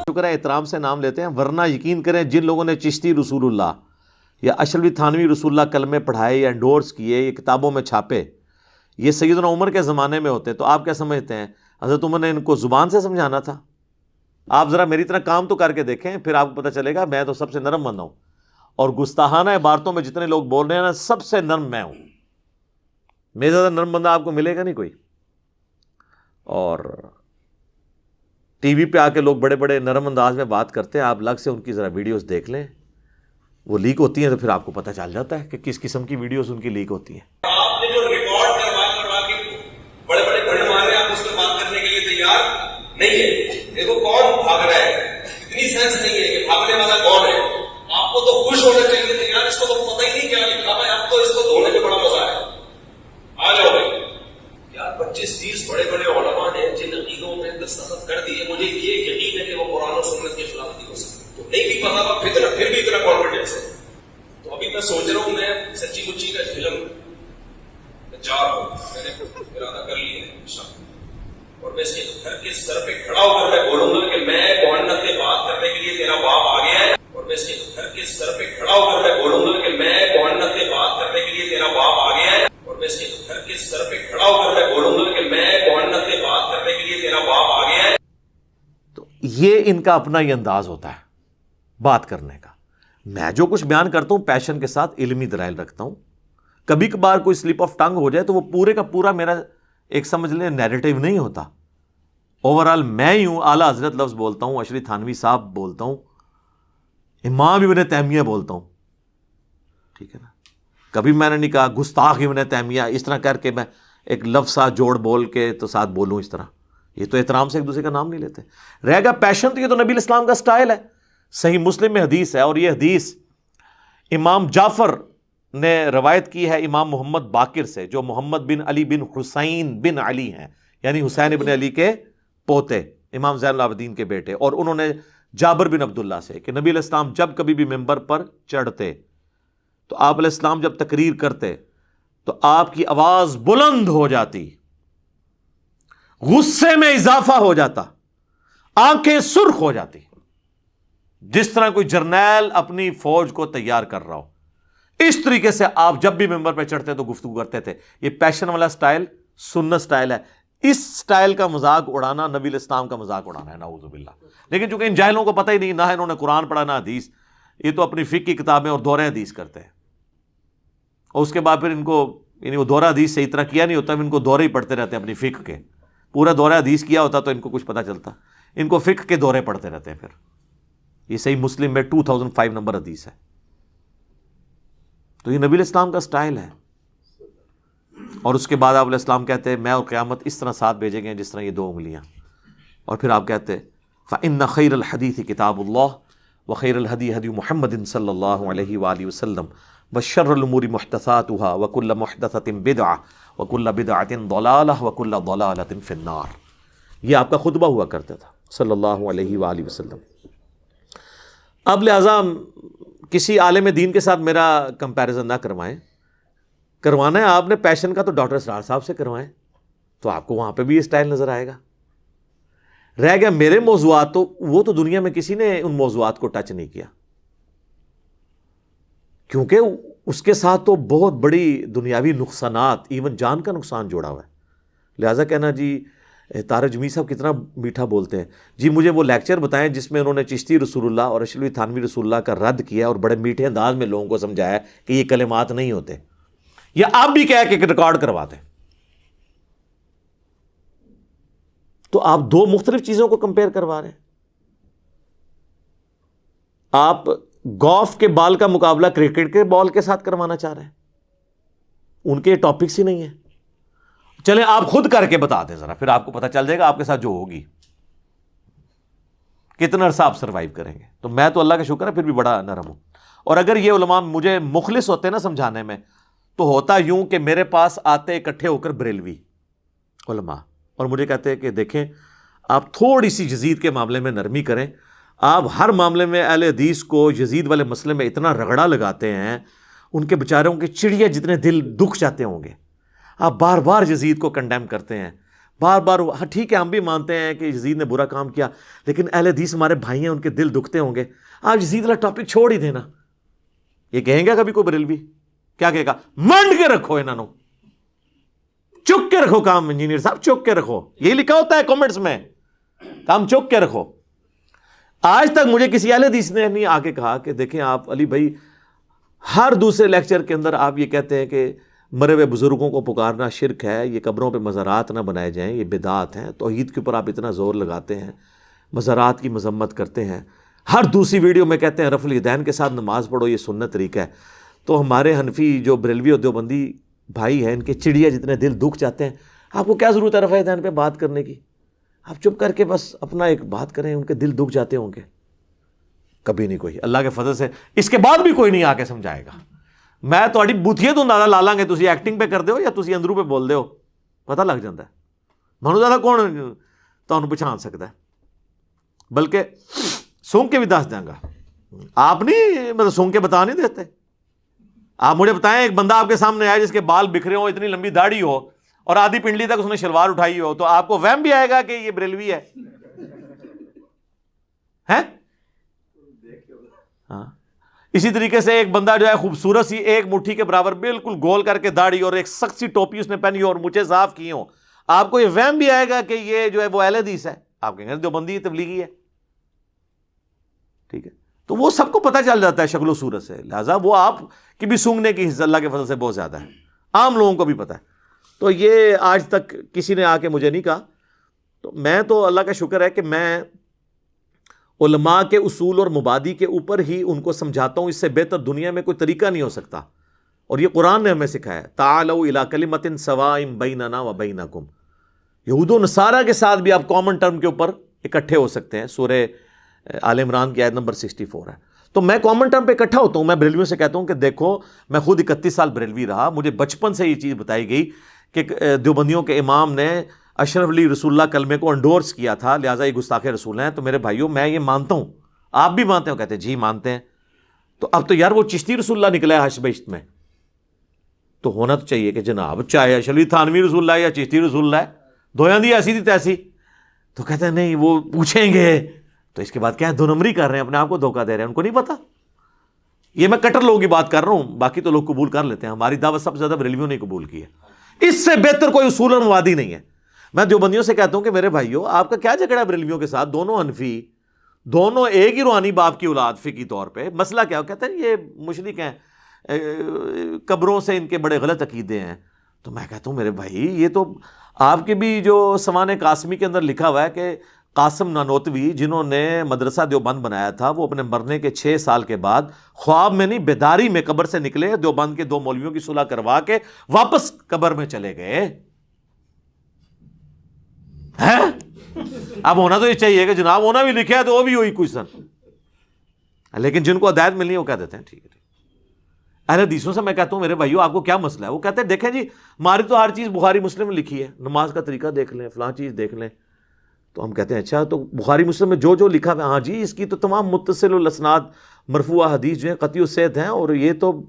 شکر ہے احترام سے نام لیتے ہیں، ورنہ یقین کریں جن لوگوں نے چشتی رسول اللہ یا اشرفی تھانوی رسول اللہ کلمے پڑھائے یا انڈورس کیے، یہ کتابوں میں چھاپے، یہ سیدنا عمر کے زمانے میں ہوتے تو آپ کیا سمجھتے ہیں حضرت عمر نے ان کو زبان سے سمجھانا تھا؟ آپ ذرا میری طرح کام تو کر کے دیکھیں، پھر آپ کو پتہ چلے گا میں تو سب سے نرم بندہ ہوں، اور گستاخانہ عبارتوں میں جتنے لوگ بول رہے ہیں نا، سب سے نرم میں ہوں، میرے زیادہ نرم بندہ آپ کو ملے گا نہیں کوئی۔ اور ٹی وی پہ آ کے لوگ بڑے بڑے نرم انداز میں بات کرتے ہیں، آپ لگ سے ان کی ذرا ویڈیوز دیکھ لیں، وہ لیک ہوتی ہیں تو پھر آپ کو پتہ چل جاتا ہے کہ کس قسم کی ویڈیوز ان کی لیک ہوتی ہیں۔ آپ نے جو ریکارڈ کروا کے بڑے بڑے بھڑ مارے، آپ اس پہ بات کرنے کے لیے تیار نہیں ہے۔ دیکھو کون بھاگ رہا ہے، اتنی سینس نہیں ہے کہ بھاگنے والا کون ہے۔ آپ کو تو خوش ہونا چاہیے تھا یار، اس کو تو پتہ ہی نہیں کیا لکھا ہے، اب تو اس کو دھونے میں بڑا مزہ ہے۔ آ جاؤ یار، 25-30 بڑے بڑے علماء نے جن عقیدوں میں دستخط کر دیے، مجھے یہ یقین ہے کہ وہ قرآن و سنت کے خلاف نہیں ہو سکتے، تو نہیں بھی پتا تھا پھر بھی اتنا کانفیڈنس ہے۔ تو ابھی میں سوچ رہا ہوں میں سچی مچی کا فلم چار ہوں، میں نے ارادہ کر لی ہے انشاءاللہ، اور میں اس کے گھر کے سر پہ کھڑا ہو کر میں بولوں گا کہ میں معانت میں بات کرنے کے لیے تیرا باپ آ گیا ہے، اور میں اس کے گھر کے سر پہ کھڑا ہو کر میں بولوں گا کہ میں معانت میں بات کرنے کے لیے تیرا باپ آ گیا ہے، اور میں اس کے گھر کے سر پہ کھڑا ہو کر میں بولوں گا کہ میں معانت میں بات کرنے کے لیے تیرا باپ آ گیا ہے۔ تو یہ ان کا اپنا ہی انداز ہوتا ہے بات کرنے کا۔ میں جو کچھ بیان کرتا ہوں پیشن کے ساتھ علمی دلائل رکھتا ہوں، کبھی کبھار کوئی سلپ آف ٹنگ ہو جائے تو وہ پورے کا پورا میرا ایک سمجھ لیں نیریٹیو نہیں ہوتا، اوورآل میں ہی ہوں، اعلیٰ حضرت لفظ بولتا ہوں، اشرف تھانوی صاحب بولتا ہوں، امام ابن تیمیہ بولتا ہوں، ٹھیک ہے نا۔ کبھی میں نے نہیں کہا گستاخ ابن تیمیہ اس طرح کر کے میں ایک لفظ ساتھ جوڑ بول کے تو ساتھ بولوں اس طرح، یہ تو احترام سے ایک دوسرے کا نام نہیں لیتے۔ رہ گا پیشن، تو یہ تو نبی الاسلام کا سٹائل ہے، صحیح مسلم میں حدیث ہے، اور یہ حدیث امام جعفر نے روایت کی ہے امام محمد باقر سے، جو محمد بن علی بن حسین بن علی ہیں، یعنی حسین ابن علی کے پوتے، امام زین العابدین کے بیٹے، اور انہوں نے جابر بن عبداللہ سے کہ نبی علیہ السلام جب کبھی بھی ممبر پر چڑھتے تو آپ علیہ السلام جب تقریر کرتے تو آپ کی آواز بلند ہو جاتی، غصے میں اضافہ ہو جاتا، آنکھیں سرخ ہو جاتی، جس طرح کوئی جرنیل اپنی فوج کو تیار کر رہا ہو۔ اس طریقے سے آپ جب بھی ممبر پہ چڑھتے تو گفتگو کرتے تھے۔ یہ پیشن والا سٹائل سنت سٹائل ہے، اس سٹائل کا مذاق اڑانا نبی الاسلام کا مذاق اڑانا ہے، نعوذ باللہ۔ لیکن چونکہ ان جاہلوں کو پتہ ہی نہیں، نہ انہوں نے قرآن پڑھا نہ حدیث، یہ تو اپنی فقہ کی کتابیں اور دورہ حدیث کرتے ہیں، اور اس کے بعد پھر ان کو یعنی وہ دورہ حدیث سے اتنا کیا نہیں ہوتا، ان کو دورے ہی پڑھتے رہتے ہیں اپنی فقہ کے۔ پورا دورہ حدیث کیا ہوتا تو ان کو کچھ پتہ چلتا، ان کو فقہ کے دورے پڑھتے رہتے ہیں۔ پھر یہ صحیح مسلم میں 2005 نمبر حدیث ہے۔ تو یہ نبی الاسلام کا سٹائل ہے، اور اس کے بعد آپ علیہ السلام کہتے ہیں میں اور قیامت اس طرح ساتھ بھیجیں گے جس طرح یہ 2 انگلیاں، اور پھر آپ کہتے ہیں فَإِنَّ خَيْرَ الْحَدِيثِ كِتَابُ اللَّهِ وَخَيْرَ الْهَدِي هَدْيُ مُحَمَّدٍ صلی اللہ علیہ وآلہ وسلم وَشَرَّ الْأُمُورِ مُحْدَثَاتُهَا وَكُلَّ مُحْدَثَةٍ بِدْعَةٍ وَكُلَّ بِدْعَةٍ ضَلَالَةٍ وَكُلَّ ضَلَالَةٍ فِي النَّارِ۔ یہ آپ کا خطبہ ہوا کرتا تھا صلی اللہ علیہ وآلہ وسلم۔ اب لہٰذا کسی عالم دین کے ساتھ میرا کمپیریزن نہ کروائیں، کروانا ہے آپ نے پیشن کا تو ڈاکٹر اسرار صاحب سے کروائیں، تو آپ کو وہاں پہ بھی یہ سٹائل نظر آئے گا۔ رہ گیا میرے موضوعات، تو وہ تو دنیا میں کسی نے ان موضوعات کو ٹچ نہیں کیا، کیونکہ اس کے ساتھ تو بہت بڑی دنیاوی نقصانات، ایون جان کا نقصان جوڑا ہوا ہے۔ لہٰذا کہنا جی طارق جمیل صاحب کتنا میٹھا بولتے ہیں، جی مجھے وہ لیکچر بتائیں جس میں انہوں نے چشتی رسول اللہ اور اشرفی تھانوی رسول اللہ کا رد کیا اور بڑے میٹھے انداز میں لوگوں کو سمجھایا کہ یہ کلمات نہیں ہوتے، یا آپ بھی کہہ کے ریکارڈ کرواتے۔ تو آپ 2 مختلف چیزوں کو کمپیئر کروا رہے ہیں۔ آپ گولف کے بال کا مقابلہ کرکٹ کے بال کے ساتھ کروانا چاہ رہے ہیں، ان کے ٹاپکس ہی نہیں ہیں۔ چلیں آپ خود کر کے بتا دیں ذرا، پھر آپ کو پتہ چل جائے گا آپ کے ساتھ جو ہوگی کتنا عرصہ آپ سروائیو کریں گے۔ تو میں تو اللہ کا شکر ہے پھر بھی بڑا نرم ہوں، اور اگر یہ علماء مجھے مخلص ہوتے نا سمجھانے میں، تو ہوتا یوں کہ میرے پاس آتے اکٹھے ہو کر بریلوی علماء، اور مجھے کہتے ہیں کہ دیکھیں آپ تھوڑی سی یزید کے معاملے میں نرمی کریں، آپ ہر معاملے میں اہل حدیث کو یزید والے مسئلے میں اتنا رگڑا لگاتے ہیں، ان کے بیچاروں کے چڑیا جتنے دل دکھ جاتے ہوں گے، آپ بار بار یزید کو کنڈیم کرتے ہیں، بار بار. ہاں ٹھیک ہے، ہم بھی مانتے ہیں کہ یزید نے برا کام کیا، لیکن اہل حدیث ہمارے بھائی ہیں، ان کے دل دکھتے ہوں گے. آپ یزید والا ٹاپک چھوڑ ہی دینا. یہ کہیں گا کبھی کوئی بریلوی؟ کیا کہے گا؟ منڈ کے رکھو انہوں، چک کے رکھو کام. انجینئر صاحب چک کے رکھو، یہ لکھا ہوتا ہے کامنٹس میں، کام چک کے رکھو. آج تک مجھے کسی اہل حدیث نے نہیں آ کے کہا کہ دیکھیں آپ علی بھائی ہر دوسرے لیکچر کے اندر آپ یہ کہتے ہیں کہ مرے ہوئے بزرگوں کو پکارنا شرک ہے، یہ قبروں پہ مزارات نہ بنائے جائیں، یہ بدعات ہیں. توحید کے اوپر آپ اتنا زور لگاتے ہیں، مزارات کی مذمت کرتے ہیں، ہر دوسری ویڈیو میں کہتے ہیں رفع الیدین کے ساتھ نماز پڑھو، یہ سنت طریقہ ہے. تو ہمارے حنفی جو بریلوی اور دیوبندی بھائی ہیں، ان کے چڑیا جتنے دل دکھ جاتے ہیں. آپ کو کیا ضرورت ہے رفع الیدین پہ بات کرنے کی؟ آپ چپ کر کے بس اپنا ایک بات کریں، ان کے دل دکھ جاتے ہوں گے. کبھی نہیں کوئی، اللہ کے فضل سے اس کے بعد بھی کوئی نہیں آ کے سمجھائے گا. میں تھوڑی بوتھیے تو اندازہ لا لیں گے تسی ایکٹنگ پہ کر دے ہو یا تسی اندروں پہ بول دے ہو، پتہ لگ جاتا ہے. منو زیادہ کون تمہیں پہچان سکتا ہے؟ بلکہ سونگ کے بھی دس دیں گا. آپ نہیں مطلب سونگ کے بتا نہیں دیتے. آپ مجھے بتائیں ایک بندہ آپ کے سامنے آئے جس کے بال بکھرے ہوں، اتنی لمبی داڑھی ہو اور آدھی پنڈلی تک اس نے شلوار اٹھائی ہو، تو آپ کو وہم بھی آئے گا کہ یہ بریلوی ہے؟ ہاں. اسی طریقے سے ایک بندہ جو ہے خوبصورت سی ایک مٹھی کے برابر بالکل گول کر کے داڑھی اور ایک سخت سی ٹوپی اس نے پہنی ہو اور مجھے صاف کی ہوں، آپ کو یہ وہم بھی آئے گا کہ یہ جو ہے وہ اہل حدیث ہے؟ آپ کہیں گے دیوبندی تبلیغی ہے. ٹھیک ہے، تو وہ سب کو پتہ چل جاتا ہے شکل و صورت سے. لہٰذا وہ آپ کی بھی سونگنے کی حصہ اللہ کے فضل سے بہت زیادہ ہے، عام لوگوں کو بھی پتہ ہے. تو یہ آج تک کسی نے آ کے مجھے نہیں کہا. تو میں تو اللہ کا شکر ہے کہ میں علماء کے اصول اور مبادی کے اوپر ہی ان کو سمجھاتا ہوں. اس سے بہتر دنیا میں کوئی طریقہ نہیں ہو سکتا، اور یہ قرآن نے ہمیں سکھایا ہے. تعالوا الی کلمۃ سواء بیننا و بینکم. یہود و نصارہ کے ساتھ بھی آپ کامن ٹرم کے اوپر اکٹھے ہو سکتے ہیں. سورہ آل عمران کی آیت نمبر 64 ہے. تو میں کامن ٹرم پہ اکٹھا ہوتا ہوں. میں بریلویوں سے کہتا ہوں کہ دیکھو میں خود 31 سال بریلوی رہا، مجھے بچپن سے یہ چیز بتائی گئی کہ دیوبندیوں کے امام نے اشرف علی رسول اللہ کلمے کو انڈورس کیا تھا، لہٰذا یہ گستاخ رسول ہیں. تو میرے بھائیوں میں یہ مانتا ہوں، آپ بھی مانتے ہو؟ کہتے ہیں جی مانتے ہیں. تو اب تو یار وہ چشتی رسول اللہ نکلا ہے حشر بہشت میں، تو ہونا تو چاہیے کہ جناب چاہے اشرف علی تھانوی رسول اللہ یا چشتی رسول اللہ ہے، دویاں دی ایسی تھی تیسی. تو کہتے ہیں نہیں وہ پوچھیں گے. تو اس کے بعد کیا ہے، دو نمبری کر رہے ہیں، اپنے آپ کو دھوکہ دے رہے ہیں، ان کو نہیں پتا. یہ میں کٹر لوگوں کی بات کر رہا ہوں، باقی تو لوگ قبول کر لیتے ہیں. ہماری دعوت سب سے زیادہ بریلویوں نے قبول کی ہے. اس سے بہتر کوئی اصول اور موادی نہیں ہے. میں دیوبندیوں سے کہتا ہوں کہ میرے بھائیوں آپ کا کیا جھگڑا ہے بریلویوں کے ساتھ؟ دونوں حنفی، دونوں ایک ہی روحانی باپ کی اولاد فقہی طور پہ. مسئلہ کیا؟ کہتے ہیں یہ مشرک ہیں، قبروں سے ان کے بڑے غلط عقیدے ہیں. تو میں کہتا ہوں میرے بھائی یہ تو آپ کے بھی جو سوانح قاسمی کے اندر لکھا ہوا ہے کہ قاسم نانوتوی جنہوں نے مدرسہ دیوبند بنایا تھا، وہ اپنے مرنے کے 6 سال کے بعد خواب میں نہیں بیداری میں قبر سے نکلے، دیوبند کے 2 مولویوں کی صلح کروا کے واپس قبر میں چلے گئے. اب ہونا تو یہ چاہیے کہ جناب ہونا بھی لکھا ہے تو وہ بھی ہوئی کچھ سن، لیکن جن کو ہدایت ملنی ہے وہ کہہ دیتے ہیں ٹھیک ہے. اہل حدیثوں سے میں کہتا ہوں میرے بھائیوں آپ کو کیا مسئلہ ہے؟ وہ کہتے ہیں دیکھیں جی ہماری تو ہر چیز بخاری مسلم میں لکھی ہے، نماز کا طریقہ دیکھ لیں، فلاں چیز دیکھ لیں. تو ہم کہتے ہیں اچھا تو بخاری مسلم میں جو جو لکھا ہے، ہاں جی اس کی تو تمام متصل الاسناد مرفوع حدیث جو ہیں قطعی الصحت ہیں، اور یہ تو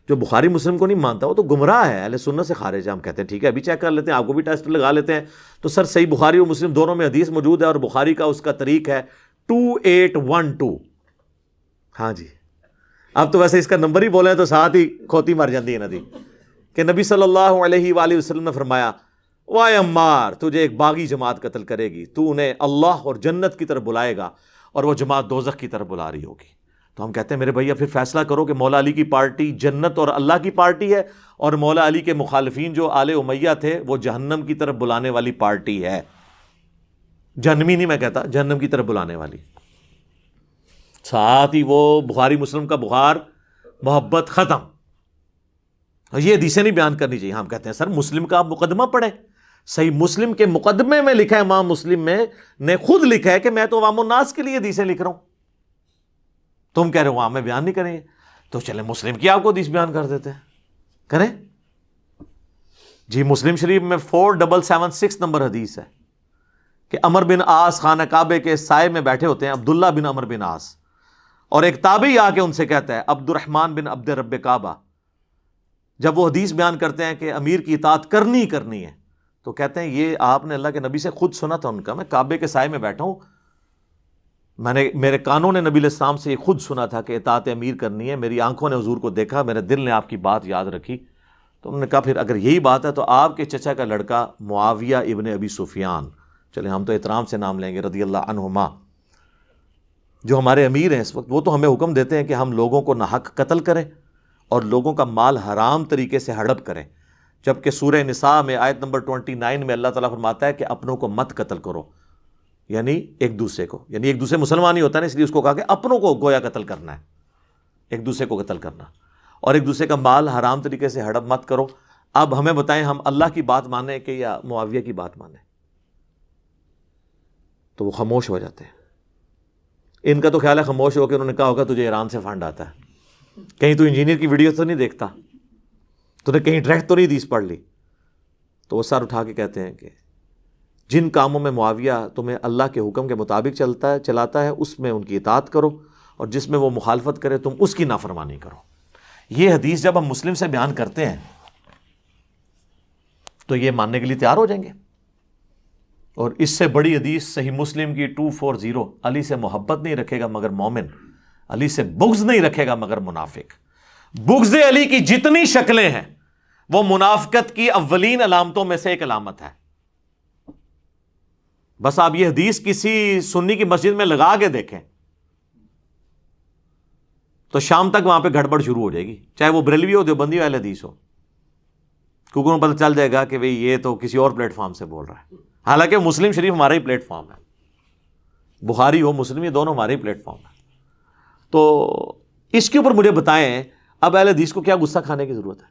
جو بخاری مسلم کو نہیں مانتا وہ تو گمراہ ہے، اہل سنت سے خارج ہے. ہم کہتے ہیں ٹھیک ہے ابھی چیک کر لیتے ہیں، آپ کو بھی ٹیسٹ لگا لیتے ہیں. تو سر صحیح بخاری اور مسلم دونوں میں حدیث موجود ہے، اور بخاری کا اس کا طریق ہے 2812. ہاں جی اب تو ویسے اس کا نمبر ہی بولیں تو ساتھ ہی کھوتی مر جاتی ہے ندی، کہ نبی صلی اللہ علیہ وآلہ وسلم نے فرمایا وائے عمار تجھے ایک باغی جماعت قتل کرے گی، تو انہیں اللہ اور جنت کی طرف بلائے گا اور وہ جماعت دوزخ کی طرف بلا رہی ہوگی. تو ہم کہتے ہیں میرے بھیا پھر فیصلہ کرو کہ مولا علی کی پارٹی جنت اور اللہ کی پارٹی ہے، اور مولا علی کے مخالفین جو آل امیہ تھے وہ جہنم کی طرف بلانے والی پارٹی ہے. جہنمی نہیں میں کہتا، جہنم کی طرف بلانے والی. ساتھ ہی وہ بخاری مسلم کا بخار محبت ختم. یہ حدیثیں نہیں بیان کرنی چاہیے. ہم کہتے ہیں سر مسلم کا آپ مقدمہ پڑھیں، صحیح مسلم کے مقدمے میں لکھا ہے، امام مسلم میں نے خود لکھا ہے کہ میں تو عوام الناس کے لیے حدیثیں لکھ رہا ہوں. تم کہہ رہے ہو میں بیان نہیں کریں، تو چلیں مسلم کی آپ کو حدیث بیان کر دیتے ہیں، کریں جی. مسلم شریف میں 4776 نمبر حدیث ہے کہ عمر بن عاص خانہ کعبے کے سائے میں بیٹھے ہوتے ہیں، عبداللہ بن عمر بن عاص، اور ایک تابعی آ کے ان سے کہتا ہے عبد الرحمن بن عبد رب کعبہ جب وہ حدیث بیان کرتے ہیں کہ امیر کی اطاعت کرنی ہے، تو کہتے ہیں یہ آپ نے اللہ کے نبی سے خود سنا تھا ان کا، میں کعبے کے سائے میں بیٹھا ہوں، میرے کانوں نے نبی علیہ السلام سے یہ خود سنا تھا کہ اطاعت امیر کرنی ہے، میری آنکھوں نے حضور کو دیکھا، میرے دل نے آپ کی بات یاد رکھی۔ تو انہوں نے کہا پھر اگر یہی بات ہے تو آپ کے چچا کا لڑکا معاویہ ابن ابی سفیان، چلیں ہم تو احترام سے نام لیں گے، رضی اللہ عنہما، جو ہمارے امیر ہیں اس وقت، وہ تو ہمیں حکم دیتے ہیں کہ ہم لوگوں کو ناحق قتل کریں اور لوگوں کا مال حرام طریقے سے ہڑپ کریں، جبکہ سورہ نساء میں آیت نمبر 29 میں اللہ تعالیٰ فرماتا ہے کہ اپنوں کو مت قتل کرو، یعنی ایک دوسرے کو، یعنی ایک دوسرے مسلمان ہی ہوتا ہے نا، اس لیے اس کو کہا کہ اپنوں کو گویا قتل کرنا ہے، ایک دوسرے کو قتل کرنا، اور ایک دوسرے کا مال حرام طریقے سے ہڑپ مت کرو۔ اب ہمیں بتائیں ہم اللہ کی بات مانیں کہ یا معاویہ کی بات مانیں؟ تو وہ خاموش ہو جاتے ہیں۔ ان کا تو خیال ہے خاموش ہو کے انہوں نے کہا ہوگا تجھے ایران سے فنڈ آتا ہے، کہیں تو انجینئر کی ویڈیو تو نہیں دیکھتا، تو نے کہیں ڈائریکٹ تو نہیں حدیث پڑھ لی؟ تو وہ سر اٹھا کے کہتے ہیں کہ جن کاموں میں معاویہ تمہیں اللہ کے حکم کے مطابق چلاتا ہے اس میں ان کی اطاعت کرو، اور جس میں وہ مخالفت کرے تم اس کی نافرمانی کرو۔ یہ حدیث جب ہم مسلم سے بیان کرتے ہیں تو یہ ماننے کے لیے تیار ہو جائیں گے۔ اور اس سے بڑی حدیث صحیح مسلم کی 240، علی سے محبت نہیں رکھے گا مگر مومن، علی سے بغض نہیں رکھے گا مگر منافق۔ بغض علی کی جتنی شکلیں ہیں وہ منافقت کی اولین علامتوں میں سے ایک علامت ہے۔ بس آپ یہ حدیث کسی سنی کی مسجد میں لگا کے دیکھیں تو شام تک وہاں پہ گڑبڑ شروع ہو جائے گی، چاہے وہ بریلوی ہو دیوبندی والی حدیث ہو، کیونکہ انہیں پتہ چل جائے گا کہ بھئی یہ تو کسی اور پلیٹ فارم سے بول رہا ہے، حالانکہ مسلم شریف ہمارا ہی پلیٹ فارم ہے، بخاری ہو مسلم، یہ دونوں ہمارے ہی پلیٹ فارم ہے۔ تو اس کے اوپر مجھے بتائیں اب اہل حدیث کو کیا غصہ کھانے کی ضرورت ہے؟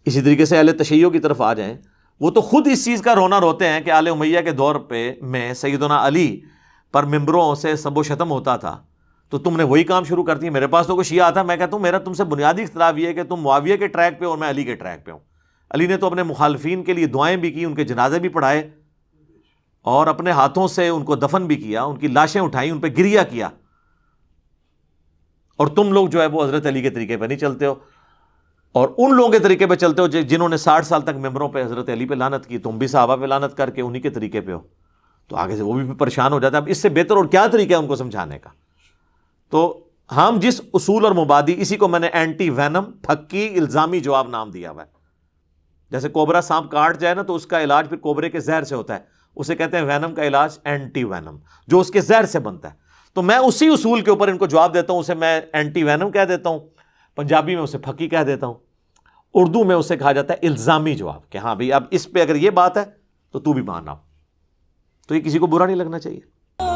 اسی طریقے سے اہل تشیع کی طرف آ جائیں، وہ تو خود اس چیز کا رونا روتے ہیں کہ آل امیہ کے دور پہ میں سیدنا علی پر ممبروں سے سب و شتم ہوتا تھا، تو تم نے وہی کام شروع کر دی۔ میرے پاس تو کوئی شیعہ آتا، میں کہتا ہوں میرا تم سے بنیادی اختلاف یہ ہے کہ تم معاویہ کے ٹریک پہ اور میں علی کے ٹریک پہ ہوں۔ علی نے تو اپنے مخالفین کے لیے دعائیں بھی کی، ان کے جنازے بھی پڑھائے، اور اپنے ہاتھوں سے ان کو دفن بھی کیا، ان کی لاشیں اٹھائیں، ان پہ گریہ کیا، اور تم لوگ جو ہے وہ حضرت علی کے طریقے پہ نہیں چلتے ہو، اور ان لوگوں کے طریقے پہ چلتے ہو جنہوں نے 60 سال تک ممبروں پہ حضرت علی پہ لعنت کی، تم بھی صحابہ پہ لعنت کر کے انہی کے طریقے پہ ہو، تو آگے سے وہ بھی پریشان ہو جاتا ہے۔ اب اس سے بہتر اور کیا طریقہ ہے ان کو سمجھانے کا؟ تو ہم جس اصول اور مبادی، اسی کو میں نے اینٹی وینم، پھکی الزامی جواب نام دیا ہوا ہے۔ جیسے کوبرا سانپ کاٹ جائے نا تو اس کا علاج پھر کوبرے کے زہر سے ہوتا ہے، اسے کہتے ہیں وینم کا علاج اینٹی وینم، جو اس کے زہر سے بنتا ہے۔ تو میں اسی اصول کے اوپر ان کو جواب دیتا ہوں، اسے میں اینٹی وینم کہہ دیتا ہوں، پنجابی میں اسے پھکی کہہ دیتا ہوں، اردو میں اسے کہا جاتا ہے الزامی جواب، کہ ہاں بھئی اب اس پہ اگر یہ بات ہے تو تو بھی مان آؤ۔ تو یہ کسی کو برا نہیں لگنا چاہیے۔